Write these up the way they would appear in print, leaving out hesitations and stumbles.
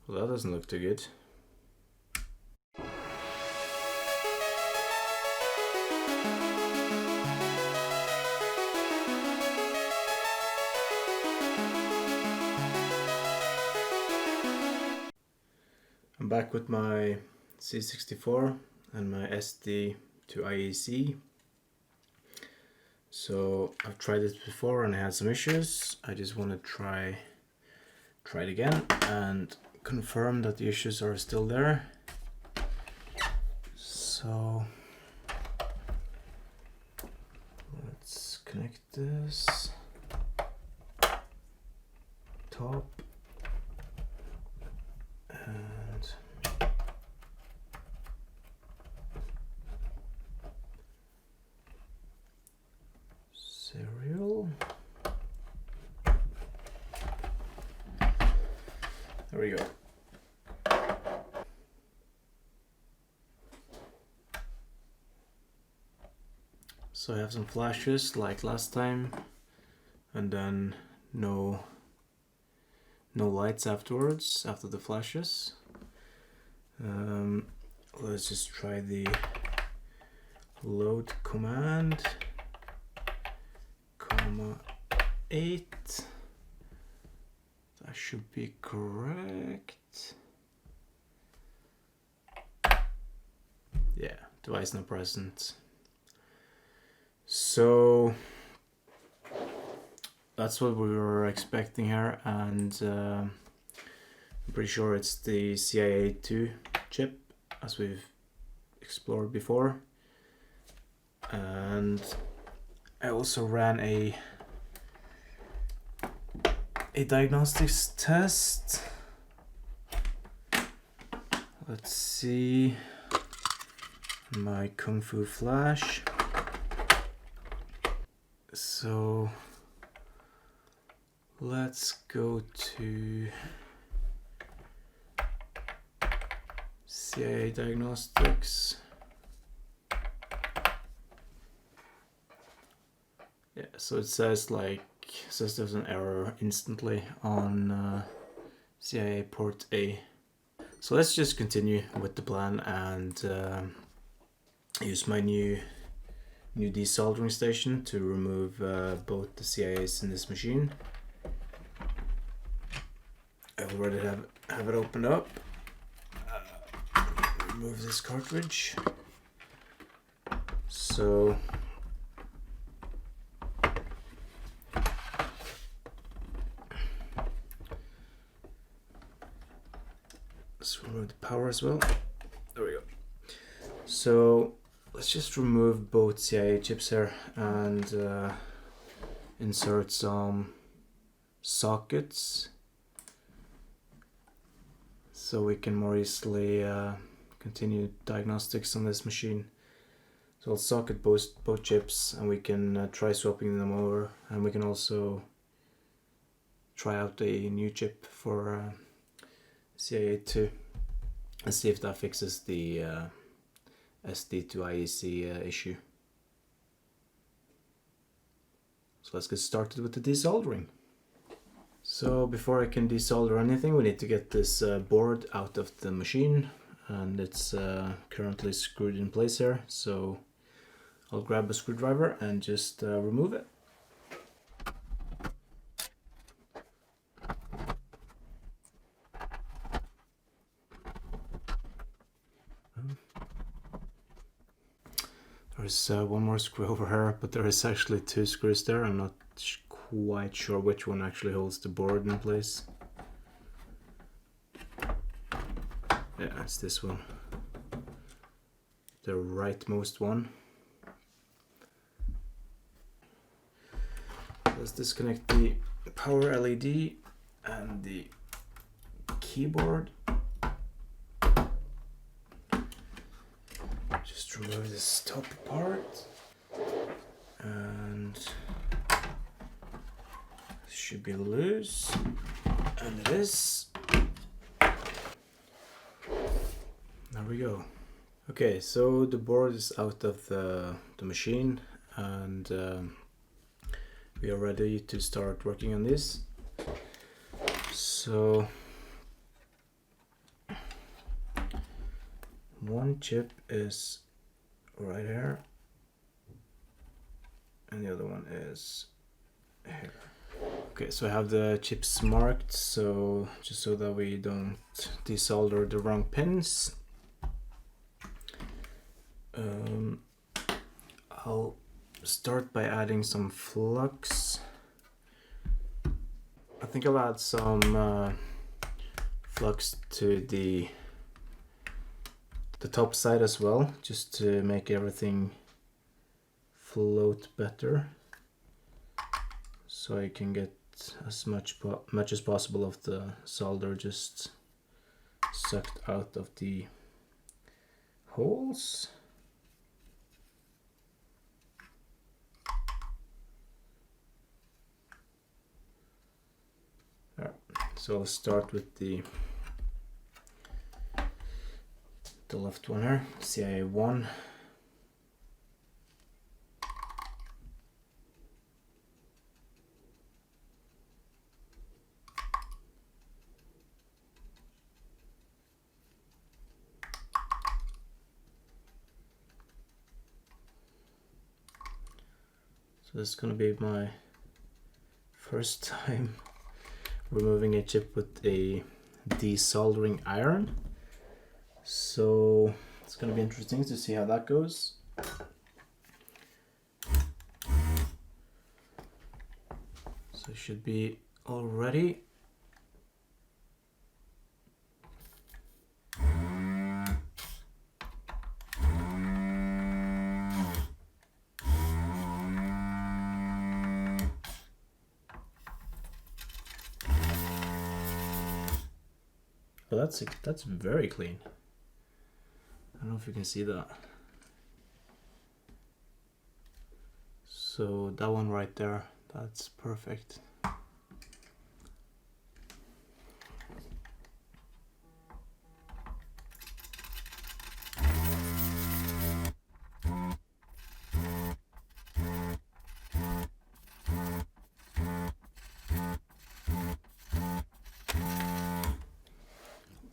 Well, that doesn't look too good. I'm back with my C64 and my SD2IEC. So I've tried it before and I had some issues. I just want to try it again and confirm that the issues are still there. So let's connect this top and serial. There we go. So I have some flashes like last time, and then no lights afterwards, after the flashes. Let's just try the load command, (8). That should be correct. Yeah, device not present. So that's what we were expecting here, and I'm pretty sure it's the CIA2 chip, as we've explored before. And I also ran a diagnostics test. Let's see, my Kung Fu Flash. So let's go to CIADiagnostics. Yeah, so it says there's an error instantly on CIA port A. So let's just continue with the plan and use my new desoldering station to remove both the CIAs in this machine. I already have it opened up. Remove this cartridge. So let's remove the power as well. There we go. So let's just remove both CIA chips here and insert some sockets so we can more easily continue diagnostics on this machine. So I'll socket both chips and we can try swapping them over, and we can also try out a new chip for CIA2 and see if that fixes the SD2IEC issue. So let's get started with the desoldering. So before I can desolder anything, we need to get this board out of the machine, and it's currently screwed in place here. So I'll grab a screwdriver and just remove it. There's one more screw over here, but there is actually two screws there. I'm not quite sure which one actually holds the board in place. Yeah, it's this one, the rightmost one. Let's disconnect the power LED and the keyboard. Just remove this top part, and it should be loose, and it is. There we go. Okay, so the board is out of the machine, and we are ready to start working on this. So one chip is right here and the other one is here. Okay, so I have the chips marked, so just so that we don't desolder the wrong pins. I'll start by adding some flux. I think I'll add some flux to the top side as well, just to make everything float better, so I can get as much as possible of the solder just sucked out of the holes. So I'll start with the left one here, CIA1. So this is going to be my first time removing a chip with a desoldering iron. So it's going to be interesting to see how that goes. So it should be all ready. Well, that's very clean. I don't know if you can see that. So that one right there, that's perfect.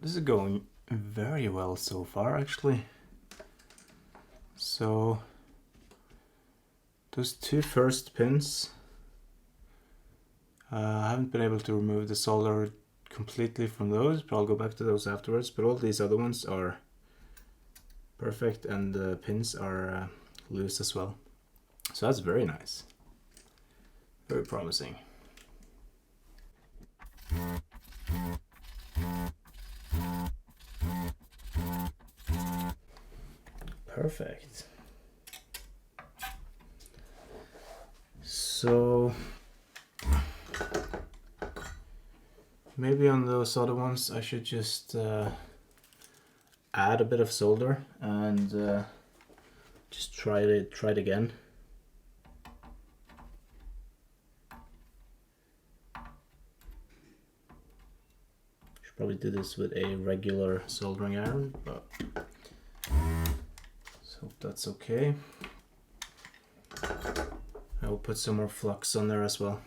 This is going very well so far, actually. So those two first pins, I haven't been able to remove the solder completely from those, but I'll go back to those afterwards. But all these other ones are perfect, and the pins are loose as well. So that's very nice, very promising. Perfect. So maybe on those other ones I should just add a bit of solder and just try it again. Should probably do this with a regular soldering iron, but hope that's okay. I will put some more flux on there as well.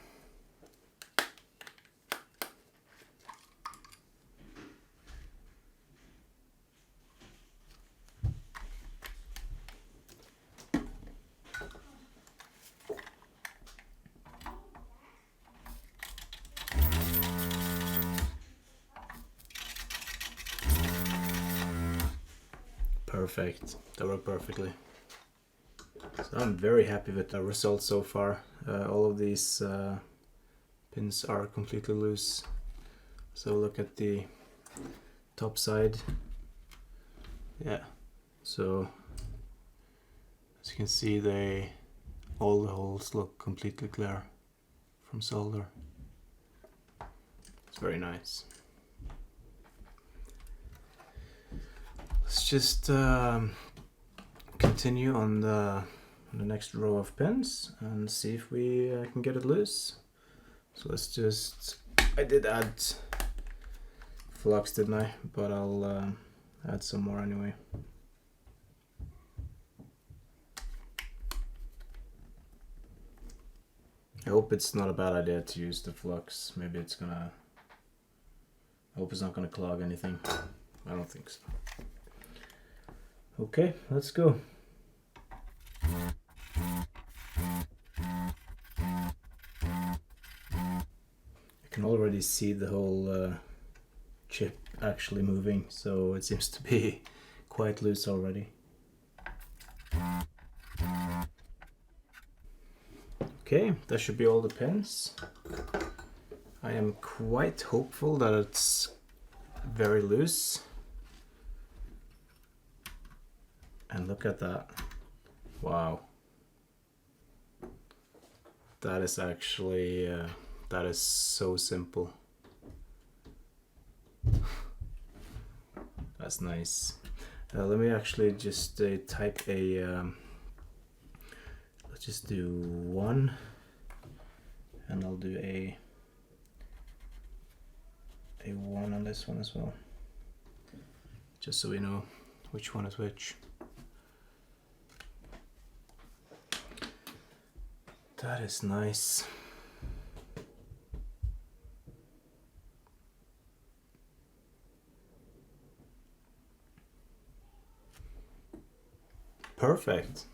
Perfect, that worked perfectly. So I'm very happy with the results so far. All of these pins are completely loose. So look at the top side. Yeah, so as you can see, all the holes look completely clear from solder. It's very nice. Let's just continue on the next row of pins and see if we can get it loose. So let's just, I did add flux, didn't I? But I'll add some more anyway. I hope it's not a bad idea to use the flux. Maybe it's gonna, I hope it's not gonna clog anything. I don't think so. Okay, let's go. I can already see the whole chip actually moving, so it seems to be quite loose already. Okay, that should be all the pins. I am quite hopeful that it's very loose. And look at that. Wow. That is actually, that is so simple. That's nice. Let me actually just type a, let's just do 1, and I'll do a 1 on this one as well, just so we know which one is which. That is nice. Perfect.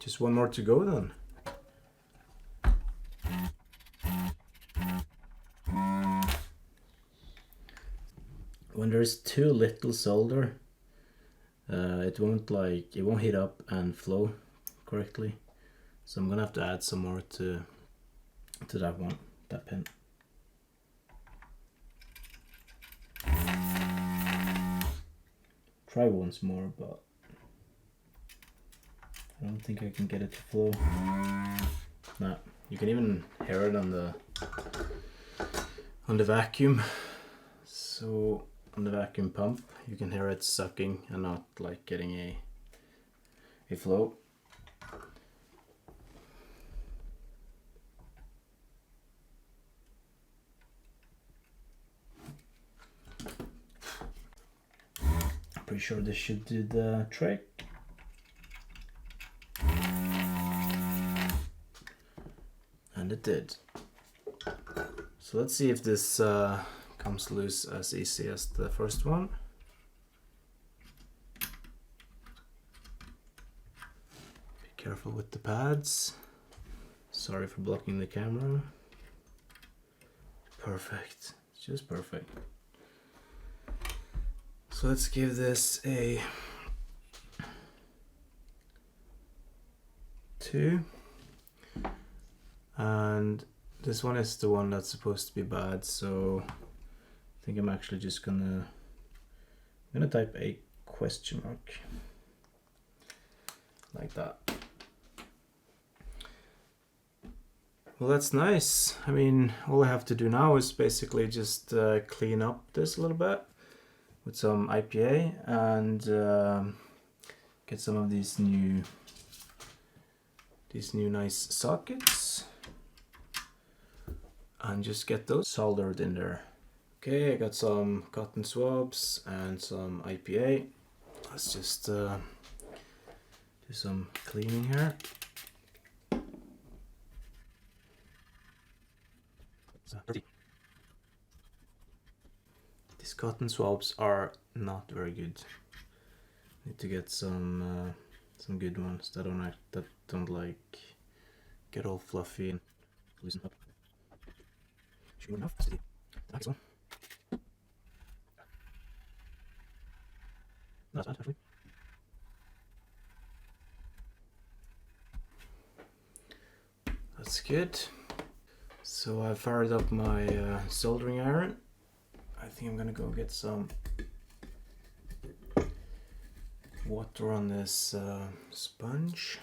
Just one more to go then. When there's too little solder, it won't heat up and flow correctly. So I'm gonna have to add some more to that pin. Try once more, but I don't think I can get it to flow. Nah, you can even hear it on the vacuum. So on the vacuum pump, you can hear it sucking and not like getting a flow. Pretty sure this should do the trick. And it did. So let's see if this comes loose as easy as the first one. Be careful with the pads. Sorry for blocking the camera. Perfect. It's just perfect. So let's give this a 2. And this one is the one that's supposed to be bad, so I think I'm actually just gonna type a question mark like that. Well, that's nice. I mean, all I have to do now is basically just clean up this a little bit with some IPA and get some of these new nice sockets and just get those soldered in there. Okay, I got some cotton swabs and some IPA. Let's just do some cleaning here. These cotton swabs are not very good. Need to get some good ones that don't like get all fluffy and loosen up. Sure enough, that's the next one. That's bad actually. That's good. So I fired up my soldering iron. I think I'm gonna go get some water on this sponge.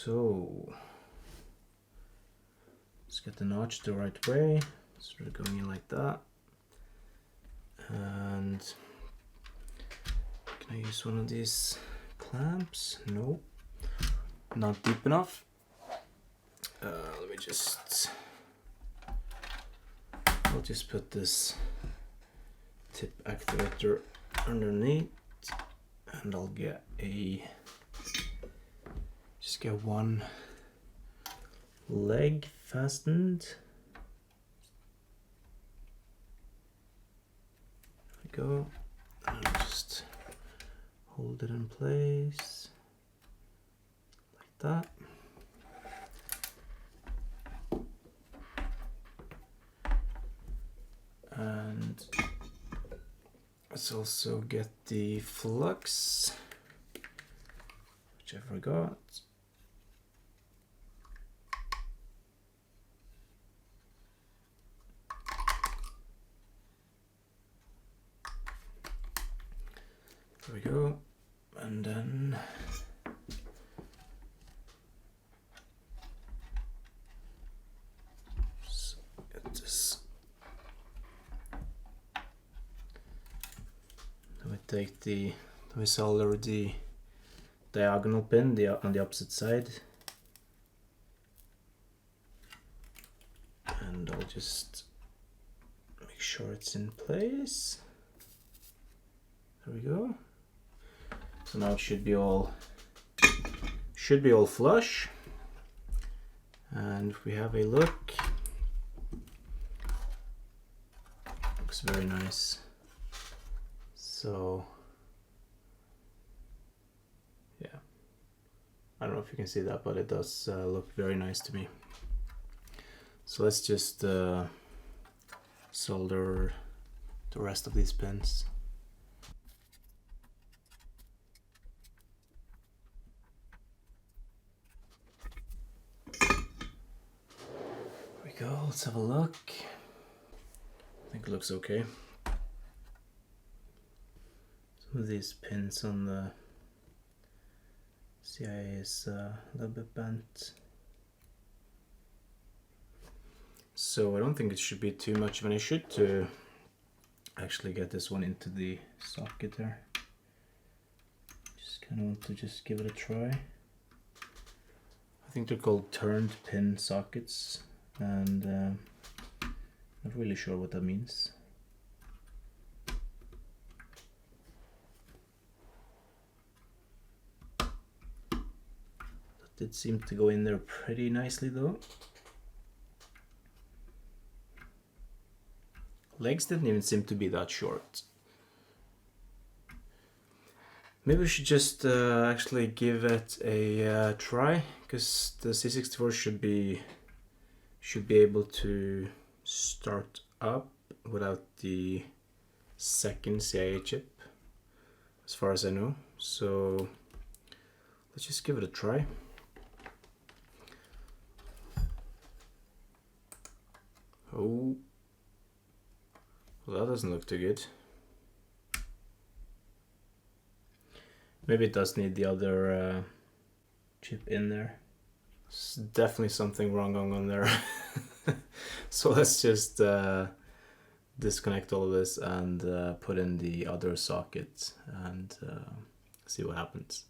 So let's get the notch the right way. Sort of going in like that. And can I use one of these clamps? No. not deep enough. Let me just, I'll just put this tip activator underneath, and I'll get one leg fastened. There we go. And I'll just hold it in place like that. And let's also get the flux, which I forgot. There we go. And then just get this. Then we solder the diagonal pin on the opposite side, and I'll just make sure it's in place. There we go. So now it should be all flush, and if we have a look, looks very nice. So yeah, I don't know if you can see that, but it does look very nice to me. So let's just solder the rest of these pins. There we go, let's have a look. I think it looks okay. Some of these pins on the CIA is a little bit bent. So I don't think it should be too much of an issue to actually get this one into the socket there. Just kind of want to just give it a try. I think they're called turned pin sockets, and not really sure what that means. That did seem to go in there pretty nicely though. Legs didn't even seem to be that short. Maybe we should just actually give it a try, because the C64 should be able to start up without the second CIA chip, as far as I know. So let's just give it a try. Oh. Well, that doesn't look too good. Maybe it does need the other chip in there. There's definitely something wrong on there. So let's just disconnect all of this and put in the other socket and see what happens.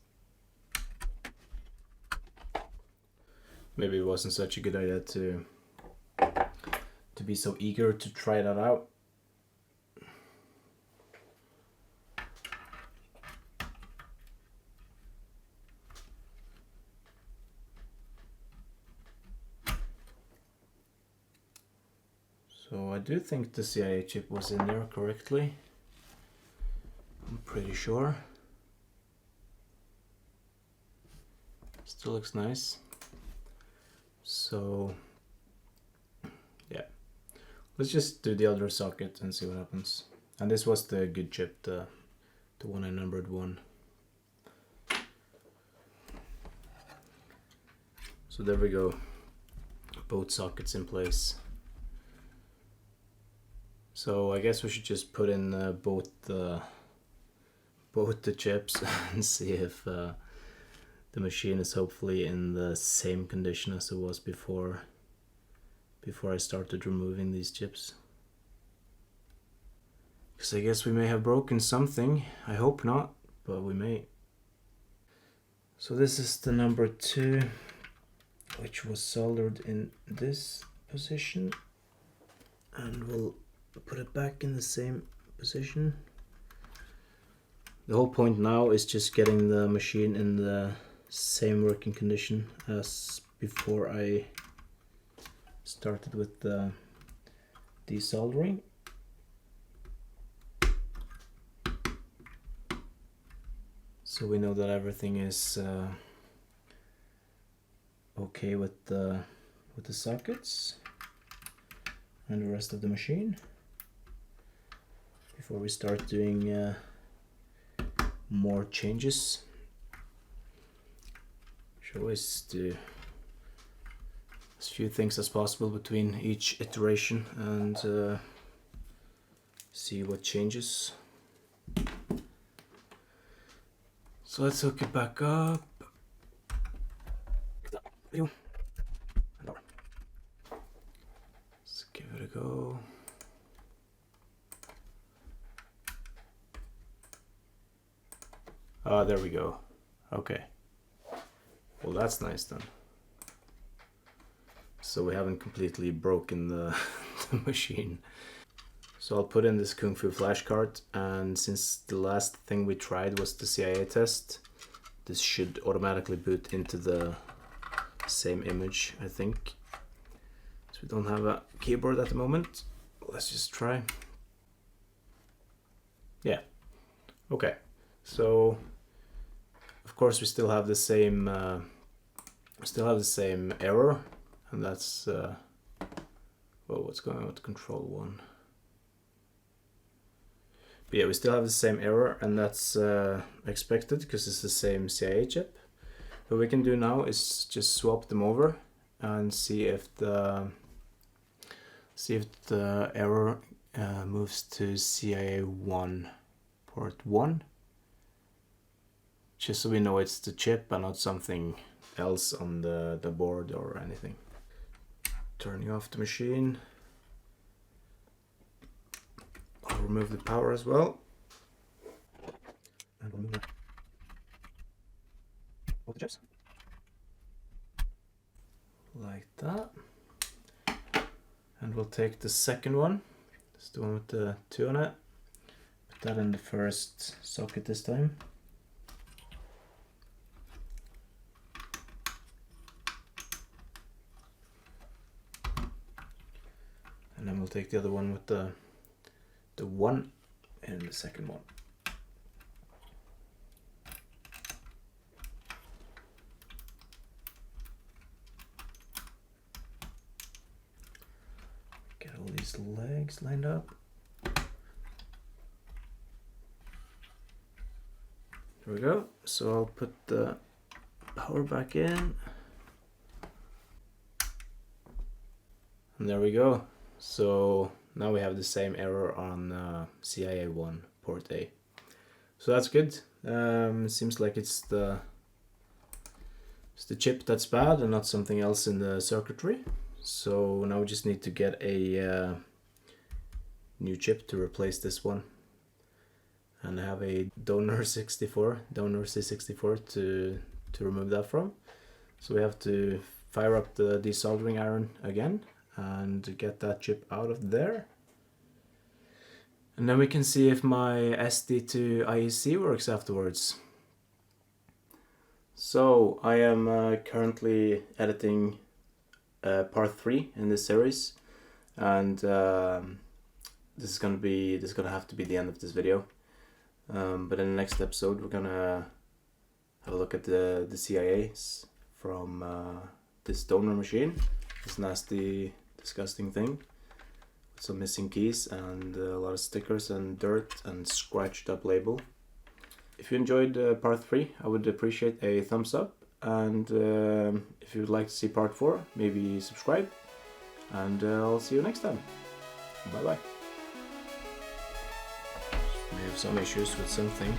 Maybe it wasn't such a good idea to be so eager to try that out. So I do think the CIA chip was in there correctly. I'm pretty sure. Still looks nice. So yeah, let's just do the other socket and see what happens. And this was the good chip, the one I numbered 1. So there we go, both sockets in place. So I guess we should just put in both the chips and see if the machine is hopefully in the same condition as it was before I started removing these chips. Because I guess we may have broken something. I hope not, but we may. So this is the number 2, which was soldered in this position, and we'll put it back in the same position. The whole point now is just getting the machine in the same working condition as before I started with the desoldering. So we know that everything is okay with the sockets and the rest of the machine. Before we start doing more changes, should always do as few things as possible between each iteration and see what changes. So let's hook it back up. Let's give it a go. Ah, there we go. Okay. Well, that's nice then. So we haven't completely broken the, the machine. So I'll put in this Kung Fu flashcard, and since the last thing we tried was the CIA test, this should automatically boot into the same image, I think. So we don't have a keyboard at the moment. Let's just try. Yeah. Okay. So of course we still have the same error, and that's well, what's going on with control 1? But yeah, we still have the same error, and that's expected because it's the same CIA chip. What we can do now is just swap them over and see if the error moves to CIA1 port 1, just so we know it's the chip and not something else on the board or anything. Turning off the machine. I'll remove the power as well. And we'll move both the chips. Like that. And we'll take the second one. This is the one with the 2 on it. Put that in the first socket this time. And then we'll take the other one with the 1 in the second one. Get all these legs lined up. There we go. So I'll put the power back in. And there we go. So now we have the same error on CIA1 port A. So that's good. Seems like it's the chip that's bad and not something else in the circuitry. So now we just need to get a new chip to replace this one. And I have a donor C64 to remove that from. So we have to fire up the desoldering iron again and get that chip out of there. And then we can see if my SD2IEC works afterwards. So I am currently editing part 3 in this series, and this is gonna have to be the end of this video. But in the next episode we're gonna have a look at the CIAs from this donor machine, this nasty, disgusting thing with some missing keys and a lot of stickers and dirt and scratched up label. If you enjoyed part 3, I would appreciate a thumbs up, and if you would like to see part 4, maybe subscribe, and I'll see you next time. Bye bye. We have some issues with something.